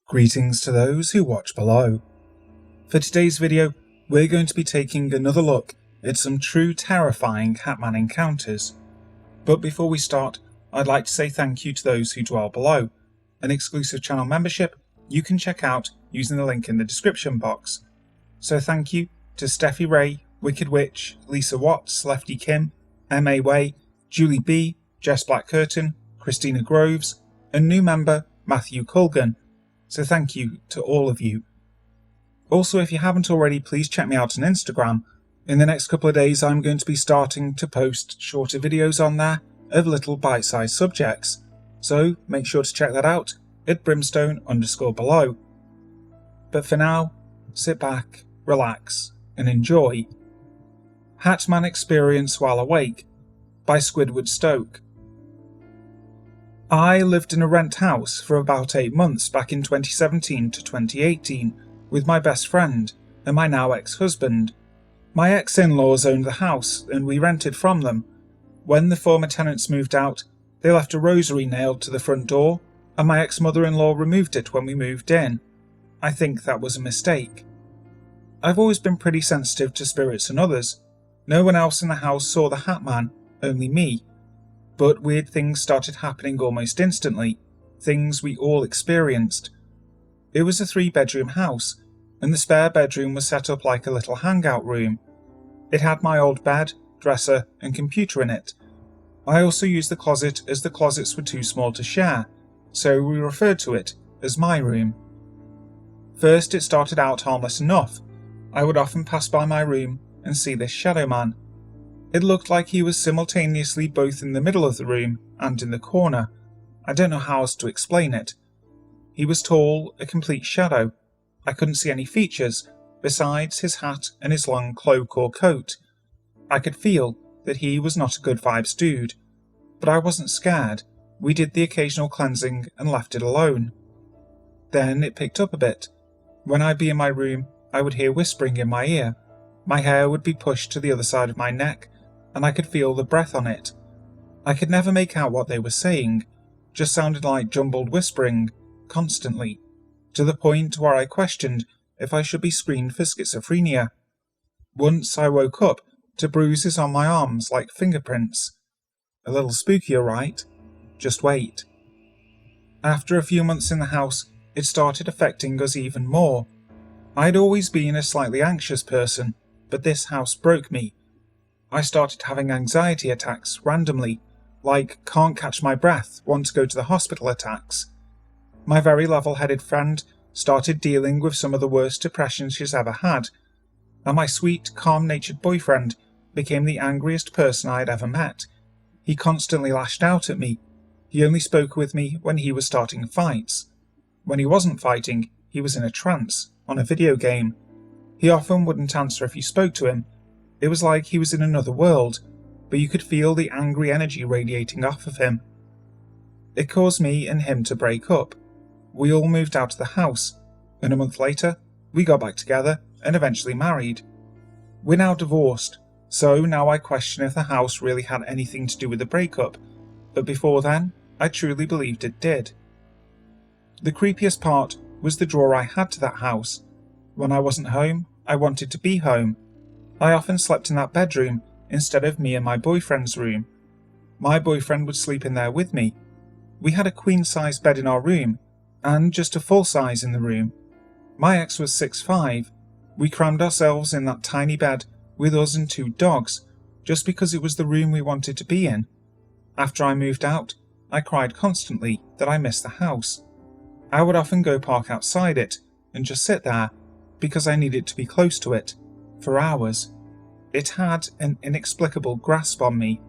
Greetings to those who watch below. For today's video, we're going to be taking another look at some true terrifying HatMan encounters. But before we start, I'd like to say thank you to those who dwell below. An exclusive channel membership you can check out using the link in the description box. So thank you to Steffi Ray, Wicked Witch, Lisa Watts, Lefty Kim, M.A. Way, Julie B, Jess Black Curtain, Christina Groves, and new member Matthew Culgan. So thank you to all of you. Also, if you haven't already, please check me out on Instagram. In the next couple of days I'm going to be starting to post shorter videos on there of little bite-sized subjects. So make sure to check that out at brimstone_below. But for now, sit back, relax, and enjoy. HatMan Experience While Awake by Squidwardstoke. I lived in a rent house for about 8 months back in 2017 to 2018 with my best friend and my now ex-husband. My ex-in-laws owned the house and we rented from them. When the former tenants moved out, they left a rosary nailed to the front door and my ex-mother-in-law removed it when we moved in. I think that was a mistake. I've always been pretty sensitive to spirits and others. No one else in the house saw the HatMan, only me. But weird things started happening almost instantly, things we all experienced. It was a 3-bedroom house, and the spare bedroom was set up like a little hangout room. It had my old bed, dresser, and computer in it. I also used the closet as the closets were too small to share, so we referred to it as my room. First it started out harmless enough. I would often pass by my room and see this shadow man. It looked like he was simultaneously both in the middle of the room and in the corner. I don't know how else to explain it. He was tall, a complete shadow. I couldn't see any features, besides his hat and his long cloak or coat. I could feel that he was not a good vibes dude. But I wasn't scared. We did the occasional cleansing and left it alone. Then it picked up a bit. When I'd be in my room, I would hear whispering in my ear. My hair would be pushed to the other side of my neck, and I could feel the breath on it. I could never make out what they were saying, just sounded like jumbled whispering, constantly, to the point where I questioned if I should be screened for schizophrenia. Once I woke up to bruises on my arms like fingerprints. A little spooky, alright? Just wait. After a few months in the house, it started affecting us even more. I'd always been a slightly anxious person, but this house broke me. I started having anxiety attacks randomly, like can't catch my breath, want to go to the hospital attacks. My very level-headed friend started dealing with some of the worst depression she's ever had, and my sweet, calm-natured boyfriend became the angriest person I had ever met. He constantly lashed out at me. He only spoke with me when he was starting fights. When he wasn't fighting, he was in a trance, on a video game. He often wouldn't answer if you spoke to him. It was like he was in another world, but you could feel the angry energy radiating off of him. It caused me and him to break up. We all moved out of the house, and a month later, we got back together and eventually married. We're now divorced, so now I question if the house really had anything to do with the breakup, but before then, I truly believed it did. The creepiest part was the draw I had to that house. When I wasn't home, I wanted to be home. I often slept in that bedroom instead of me and my boyfriend's room. My boyfriend would sleep in there with me. We had a queen-size bed in our room, and just a full size in the room. My ex was 6'5". We crammed ourselves in that tiny bed with us and 2 dogs, just because it was the room we wanted to be in. After I moved out, I cried constantly that I missed the house. I would often go park outside it and just sit there, because I needed to be close to it, for hours. It had an inexplicable grasp on me.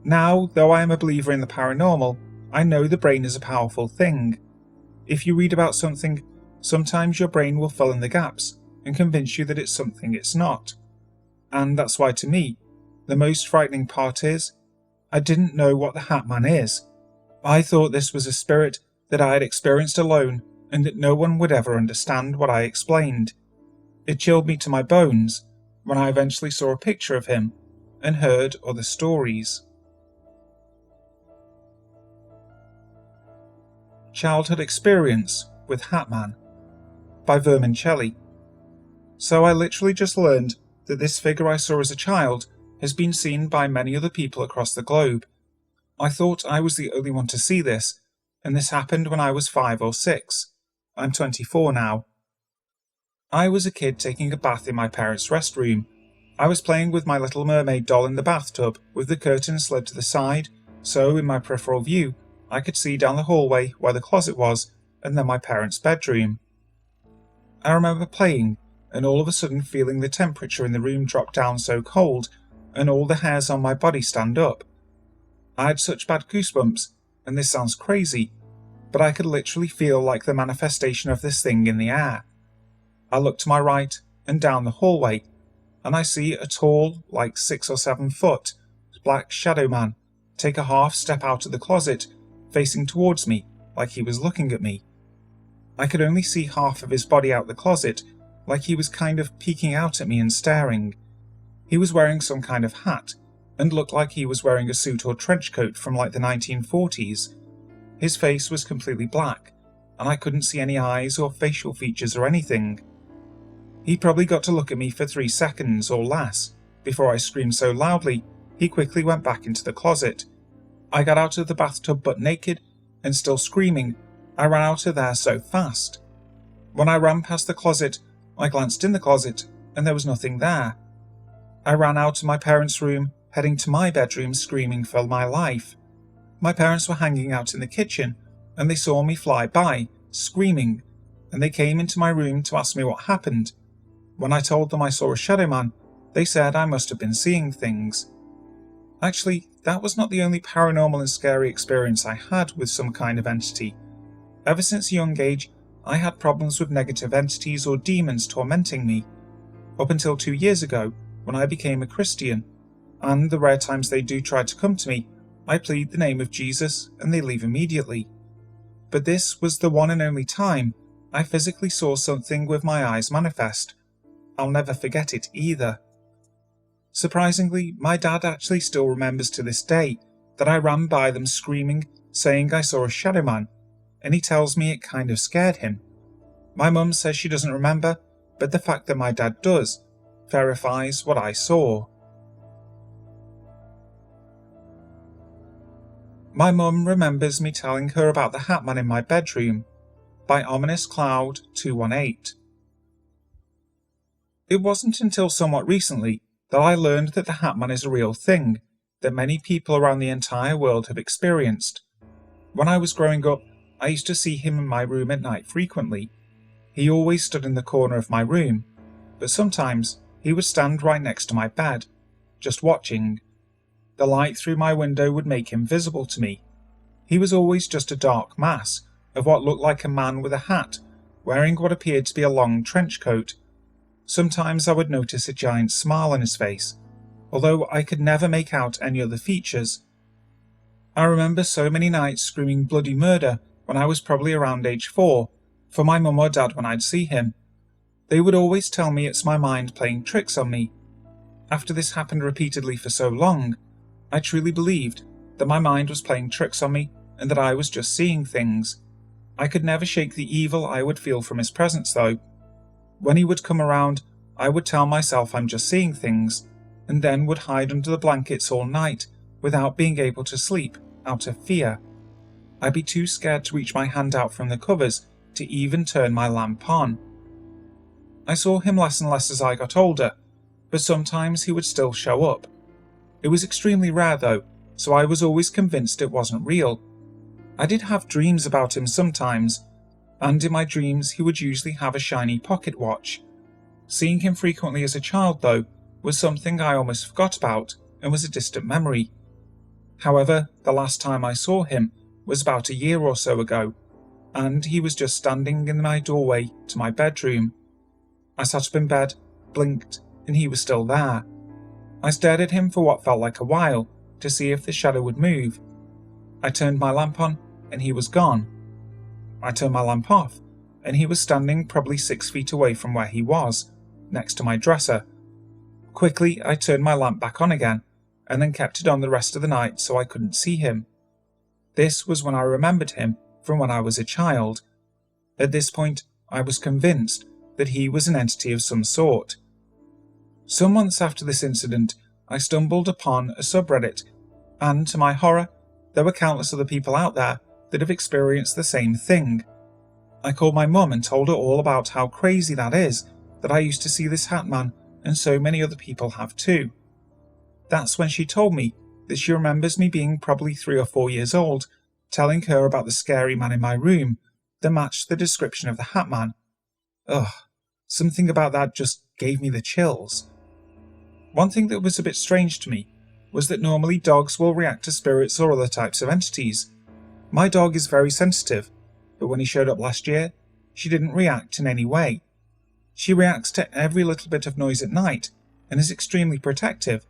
Now, though I am a believer in the paranormal, I know the brain is a powerful thing. If you read about something, sometimes your brain will fill in the gaps and convince you that it's something it's not. And that's why, to me, the most frightening part is, I didn't know what the HatMan is. I thought this was a spirit that I had experienced alone and that no one would ever understand what I explained. It chilled me to my bones when I eventually saw a picture of him and heard other stories. Childhood experience with HatMan by Vermoncelli. So I literally just learned that this figure I saw as a child has been seen by many other people across the globe. I thought I was the only one to see this, and this happened when I was 5 or 6. I'm 24 now. I was a kid taking a bath in my parents' restroom. I was playing with my little mermaid doll in the bathtub with the curtain slid to the side, so in my peripheral view I could see down the hallway where the closet was and then my parents' bedroom. I remember playing and all of a sudden feeling the temperature in the room drop down so cold and all the hairs on my body stand up. I had such bad goosebumps, and this sounds crazy, but I could literally feel like the manifestation of this thing in the air. I look to my right and down the hallway, and I see a tall, like 6 or 7 foot, black shadow man take a half step out of the closet, facing towards me like he was looking at me. I could only see half of his body out the closet, like he was kind of peeking out at me and staring. He was wearing some kind of hat, and looked like he was wearing a suit or trench coat from like the 1940s. His face was completely black, and I couldn't see any eyes or facial features or anything. He probably got to look at me for 3 seconds or less, before I screamed so loudly, he quickly went back into the closet. I got out of the bathtub butt naked, and still screaming, I ran out of there so fast. When I ran past the closet, I glanced in the closet, and there was nothing there. I ran out of my parents' room, heading to my bedroom screaming for my life. My parents were hanging out in the kitchen, and they saw me fly by, screaming, and they came into my room to ask me what happened. When I told them I saw a shadow man, they said I must have been seeing things. Actually, that was not the only paranormal and scary experience I had with some kind of entity. Ever since a young age, I had problems with negative entities or demons tormenting me. Up until 2 years ago, when I became a Christian, and the rare times they do try to come to me, I plead the name of Jesus and they leave immediately. But this was the one and only time I physically saw something with my eyes manifest. I'll never forget it either. Surprisingly, my dad actually still remembers to this day that I ran by them screaming, saying I saw a shadow man, and he tells me it kind of scared him. My mum says she doesn't remember, but the fact that my dad does verifies what I saw. My mum remembers me telling her about the HatMan in my bedroom, by Ominous Cloud 218. It wasn't until somewhat recently that I learned that the HatMan is a real thing, that many people around the entire world have experienced. When I was growing up, I used to see him in my room at night frequently. He always stood in the corner of my room, but sometimes he would stand right next to my bed, just watching. The light through my window would make him visible to me. He was always just a dark mass of what looked like a man with a hat, wearing what appeared to be a long trench coat. Sometimes I would notice a giant smile on his face, although I could never make out any other features. I remember so many nights screaming bloody murder when I was probably around age 4, for my mum or dad when I'd see him. They would always tell me it's my mind playing tricks on me. After this happened repeatedly for so long, I truly believed that my mind was playing tricks on me and that I was just seeing things. I could never shake the evil I would feel from his presence though. When he would come around, I would tell myself I'm just seeing things, and then would hide under the blankets all night without being able to sleep, out of fear. I'd be too scared to reach my hand out from the covers to even turn my lamp on. I saw him less and less as I got older, but sometimes he would still show up. It was extremely rare though, so I was always convinced it wasn't real. I did have dreams about him sometimes, and in my dreams he would usually have a shiny pocket watch. Seeing him frequently as a child though was something I almost forgot about and was a distant memory. However, the last time I saw him was about a year or so ago, and he was just standing in my doorway to my bedroom. I sat up in bed, blinked, and he was still there. I stared at him for what felt like a while to see if the shadow would move. I turned my lamp on, and he was gone. I turned my lamp off, and he was standing probably 6 feet away from where he was, next to my dresser. Quickly, I turned my lamp back on again, and then kept it on the rest of the night so I couldn't see him. This was when I remembered him from when I was a child. At this point, I was convinced that he was an entity of some sort. Some months after this incident, I stumbled upon a subreddit, and to my horror, there were countless other people out there that have experienced the same thing. I called my mum and told her all about how crazy that is, that I used to see this HatMan and so many other people have too. That's when she told me that she remembers me being probably 3 or 4 years old, telling her about the scary man in my room that matched the description of the HatMan. Ugh, something about that just gave me the chills. One thing that was a bit strange to me was that normally dogs will react to spirits or other types of entities. My dog is very sensitive, but when he showed up last year, she didn't react in any way. She reacts to every little bit of noise at night and is extremely protective,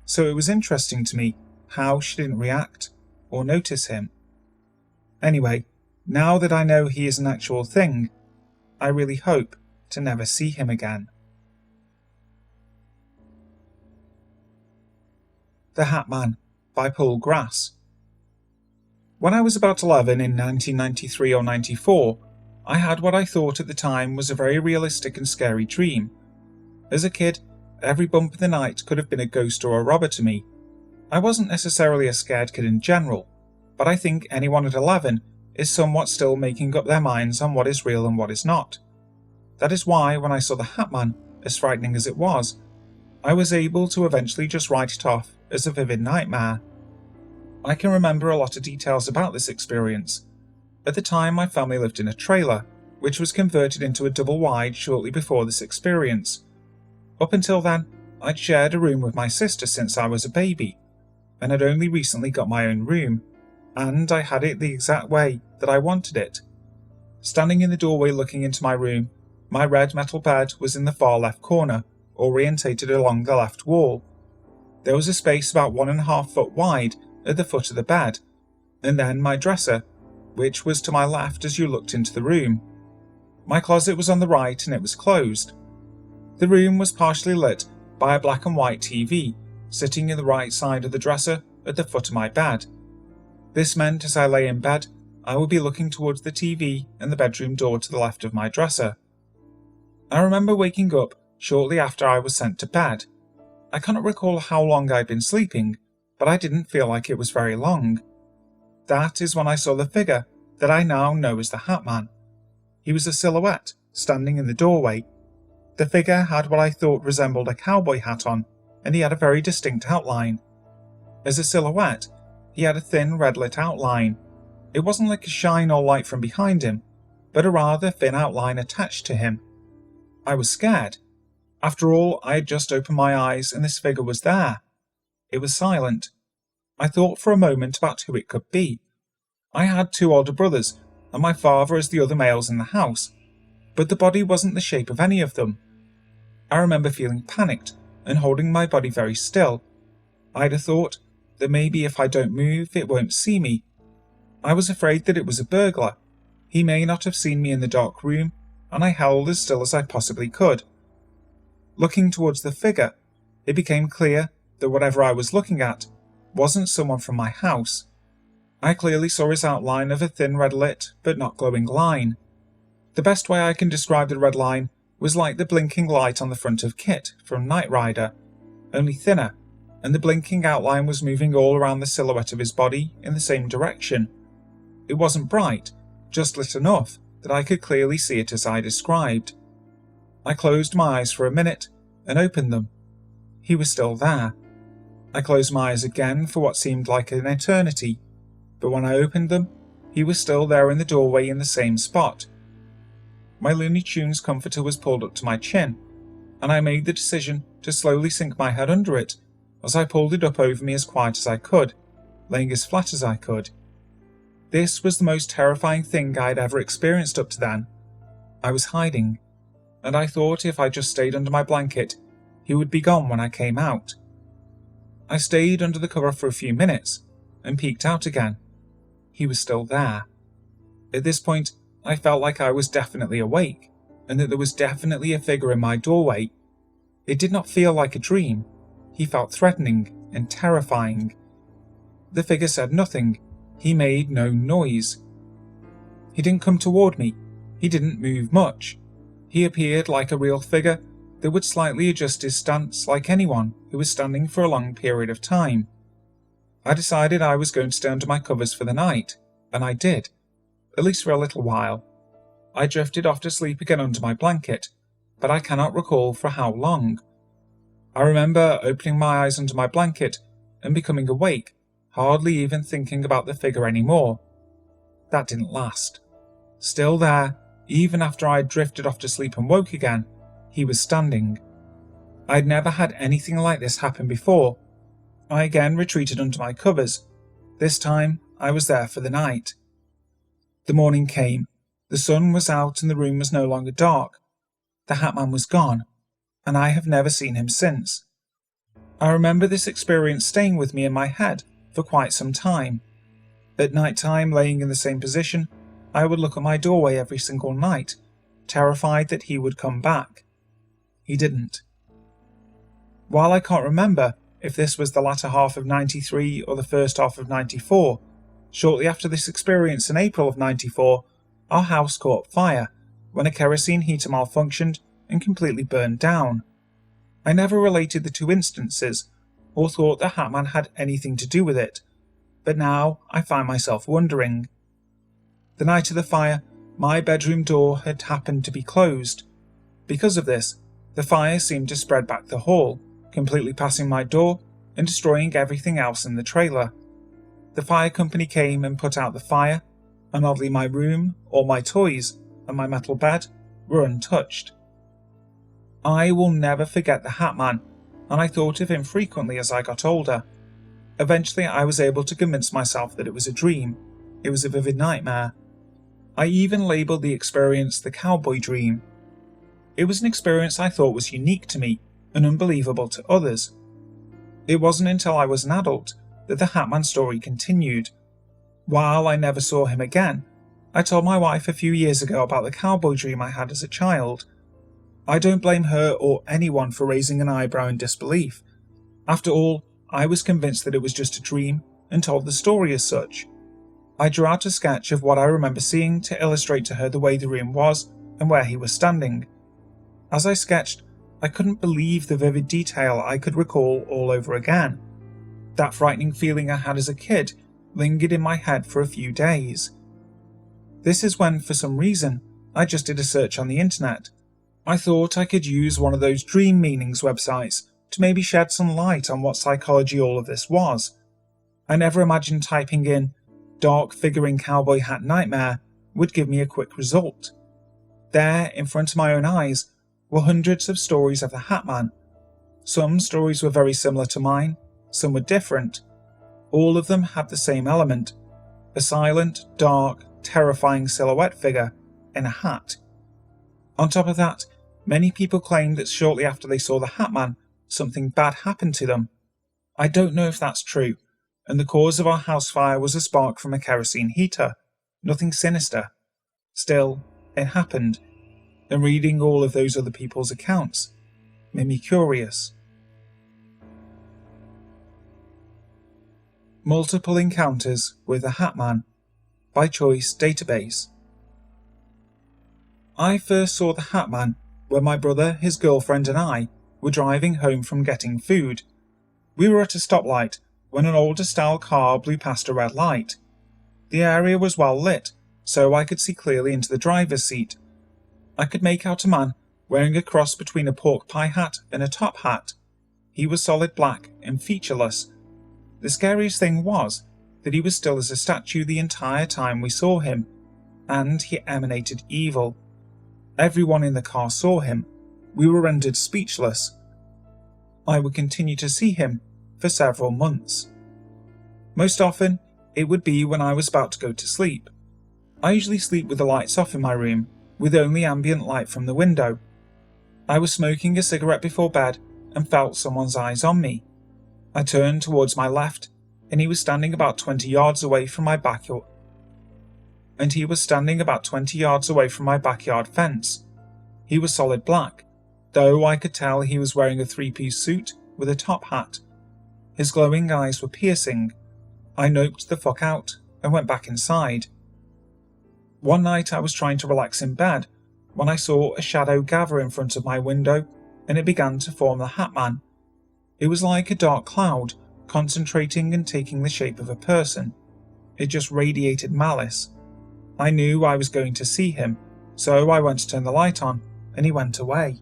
so it was interesting to me how she didn't react or notice him. Anyway, now that I know he is an actual thing, I really hope to never see him again. The HatMan by Paul Grass. When I was about 11 in 1993 or 94, I had what I thought at the time was a very realistic and scary dream. As a kid, every bump in the night could have been a ghost or a robber to me. I wasn't necessarily a scared kid in general, but I think anyone at 11 is somewhat still making up their minds on what is real and what is not. That is why when I saw the HatMan, as frightening as it was, I was able to eventually just write it off as a vivid nightmare. I can remember a lot of details about this experience. At the time, my family lived in a trailer, which was converted into a double wide shortly before this experience. Up until then, I'd shared a room with my sister since I was a baby, and had only recently got my own room, and I had it the exact way that I wanted it. Standing in the doorway looking into my room, my red metal bed was in the far left corner, orientated along the left wall. There was a space about 1.5 foot wide at the foot of the bed, and then my dresser, which was to my left as you looked into the room. My closet was on the right and it was closed. The room was partially lit by a black and white TV, sitting in the right side of the dresser at the foot of my bed. This meant as I lay in bed, I would be looking towards the TV and the bedroom door to the left of my dresser. I remember waking up shortly after I was sent to bed. I cannot recall how long I'd been sleeping, but I didn't feel like it was very long. That is when I saw the figure that I now know as the HatMan. He was a silhouette, standing in the doorway. The figure had what I thought resembled a cowboy hat on, and he had a very distinct outline. As a silhouette, he had a thin red-lit outline. It wasn't like a shine or light from behind him, but a rather thin outline attached to him. I was scared. After all, I had just opened my eyes and this figure was there. It was silent. I thought for a moment about who it could be. I had 2 older brothers, and my father as the other males in the house, but the body wasn't the shape of any of them. I remember feeling panicked and holding my body very still. I'd have thought that maybe if I don't move, it won't see me. I was afraid that it was a burglar. He may not have seen me in the dark room, and I held as still as I possibly could. Looking towards the figure, it became clear that whatever I was looking at wasn't someone from my house. I clearly saw his outline of a thin red-lit but not glowing line. The best way I can describe the red line was like the blinking light on the front of Kit from Knight Rider, only thinner, and the blinking outline was moving all around the silhouette of his body in the same direction. It wasn't bright, just lit enough that I could clearly see it as I described. I closed my eyes for a minute and opened them. He was still there. I closed my eyes again for what seemed like an eternity, but when I opened them, he was still there in the doorway in the same spot. My Looney Tunes comforter was pulled up to my chin, and I made the decision to slowly sink my head under it as I pulled it up over me as quiet as I could, laying as flat as I could. This was the most terrifying thing I had ever experienced up to then. I was hiding, and I thought if I just stayed under my blanket, he would be gone when I came out. I stayed under the cover for a few minutes and peeked out again. He was still there. At this point, I felt like I was definitely awake, and that there was definitely a figure in my doorway. It did not feel like a dream. He felt threatening and terrifying. The figure said nothing. He made no noise. He didn't come toward me. He didn't move much. He appeared like a real figure that would slightly adjust his stance like anyone who was standing for a long period of time. I decided I was going to stay under my covers for the night, and I did, at least for a little while. I drifted off to sleep again under my blanket, but I cannot recall for how long. I remember opening my eyes under my blanket and becoming awake, hardly even thinking about the figure anymore. That didn't last. Still there, even after I had drifted off to sleep and woke again, he was standing. I had never had anything like this happen before. I again retreated under my covers. This time, I was there for the night. The morning came. The sun was out and the room was no longer dark. The HatMan was gone, and I have never seen him since. I remember this experience staying with me in my head for quite some time. At night time, laying in the same position, I would look at my doorway every single night, terrified that he would come back. He didn't. While I can't remember if this was the latter half of 93 or the first half of 94, shortly after this experience in April of 94, our house caught fire when a kerosene heater malfunctioned and completely burned down. I never related the two instances or thought the HatMan had anything to do with it, but now I find myself wondering. The night of the fire, my bedroom door had happened to be closed. Because of this, the fire seemed to spread back the hall, completely passing my door and destroying everything else in the trailer. The fire company came and put out the fire, and oddly my room, all my toys, and my metal bed were untouched. I will never forget the HatMan, and I thought of him frequently as I got older. Eventually I was able to convince myself that it was a dream. It was a vivid nightmare. I even labelled the experience the cowboy dream. It was an experience I thought was unique to me and unbelievable to others. It wasn't until I was an adult that the HatMan story continued. While I never saw him again, I told my wife a few years ago about the cowboy dream I had as a child. I don't blame her or anyone for raising an eyebrow in disbelief. After all, I was convinced that it was just a dream and told the story as such. I drew out a sketch of what I remember seeing to illustrate to her the way the room was and where he was standing. As I sketched, I couldn't believe the vivid detail I could recall all over again. That frightening feeling I had as a kid lingered in my head for a few days. This is when, for some reason, I just did a search on the internet. I thought I could use one of those dream meanings websites to maybe shed some light on what psychology all of this was. I never imagined typing in dark figuring cowboy hat nightmare would give me a quick result. There, in front of my own eyes, were hundreds of stories of the HatMan. Some stories were very similar to mine, some were different. All of them had the same element: a silent, dark, terrifying silhouette figure in a hat. On top of that, many people claimed that shortly after they saw the HatMan, something bad happened to them. I don't know if that's true, and the cause of our house fire was a spark from a kerosene heater. Nothing sinister. Still, it happened, and reading all of those other people's accounts made me curious. Multiple Encounters with the HatMan by Choice Database. I first saw the HatMan when my brother, his girlfriend and I were driving home from getting food. We were at a stoplight when an older style car blew past a red light. The area was well lit, so I could see clearly into the driver's seat. I could make out a man wearing a cross between a pork pie hat and a top hat. He was solid black and featureless. The scariest thing was that he was still as a statue the entire time we saw him, and he emanated evil. Everyone in the car saw him. We were rendered speechless. I would continue to see him for several months. Most often, it would be when I was about to go to sleep. I usually sleep with the lights off in my room, with only ambient light from the window. I was smoking a cigarette before bed and felt someone's eyes on me. I turned towards my left, and he was standing about 20 yards away from my backyard. Fence. He was solid black, though I could tell he was wearing a three-piece suit with a top hat. His glowing eyes were piercing. I noped the fuck out and went back inside. One night I was trying to relax in bed when I saw a shadow gather in front of my window, and it began to form the HatMan. It was like a dark cloud, concentrating and taking the shape of a person. It just radiated malice. I knew I was going to see him, so I went to turn the light on, and he went away.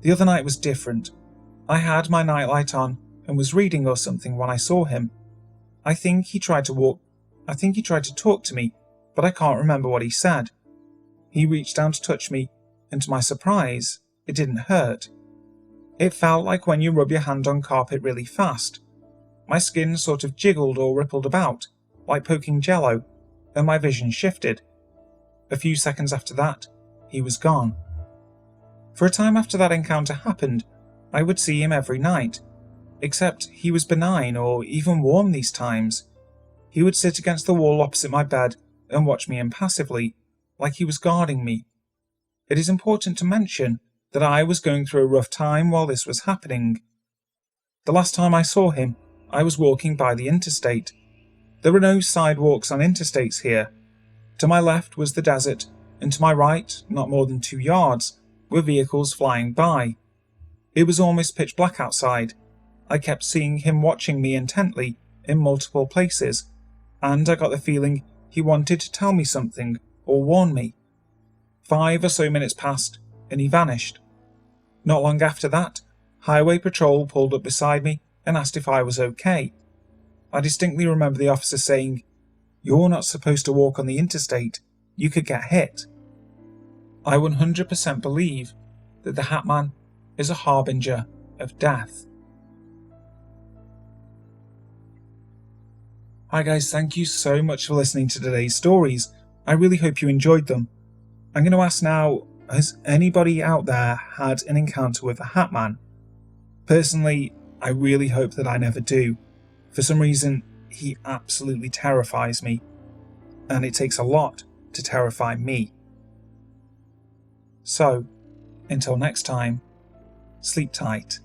The other night was different. I had my nightlight on and was reading or something when I saw him. I think he tried to talk to me, but I can't remember what he said. He reached down to touch me, and to my surprise, it didn't hurt. It felt like when you rub your hand on carpet really fast. My skin sort of jiggled or rippled about, like poking jello, and my vision shifted. A few seconds after that, he was gone. For a time after that encounter happened, I would see him every night, except he was benign or even warm these times. He would sit against the wall opposite my bed and watch me impassively, like he was guarding me. It is important to mention that I was going through a rough time while this was happening. The last time I saw him, I was walking by the interstate. There were no sidewalks on interstates here. To my left was the desert, and to my right, not more than 2 yards, were vehicles flying by. It was almost pitch black outside. I kept seeing him watching me intently in multiple places, and I got the feeling he wanted to tell me something or warn me. 5 or so minutes passed, and he vanished. Not long after that, Highway Patrol pulled up beside me and asked if I was okay. I distinctly remember the officer saying, "You're not supposed to walk on the interstate. You could get hit." I 100% believe that the HatMan is a harbinger of death. Hi guys, thank you so much for listening to today's stories. I really hope you enjoyed them. I'm going to ask now, has anybody out there had an encounter with the HatMan? Personally, I really hope that I never do. For some reason, he absolutely terrifies me, and it takes a lot to terrify me. So, until next time, sleep tight.